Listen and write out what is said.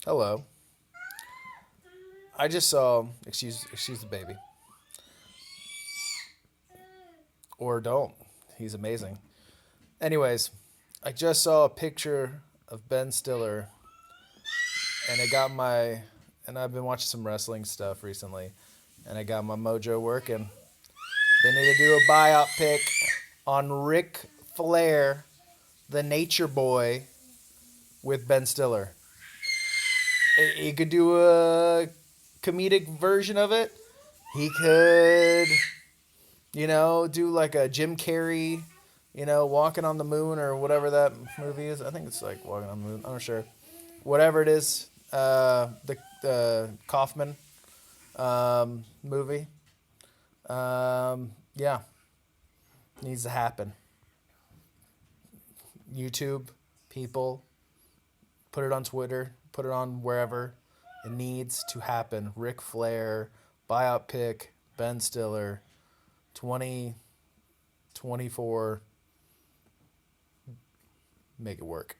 Hello. I just saw. Excuse the baby, or don't. He's amazing. Anyways, I just saw a picture of Ben Stiller, and it got my. And I've been watching some wrestling stuff recently, and I got my mojo working. They need to do a buyout pick on Ric Flair, the Nature Boy, with Ben Stiller. He could do a comedic version of it. He could, do like a Jim Carrey, Walking on the Moon or whatever that movie is. I think it's like Walking on the Moon. I'm not sure. Whatever it is, the Kaufman movie. Yeah, needs to happen. YouTube, people, put it on Twitter, put it on wherever. It needs to happen. Ric Flair, buyout pick, Ben Stiller, 2024. Make it work.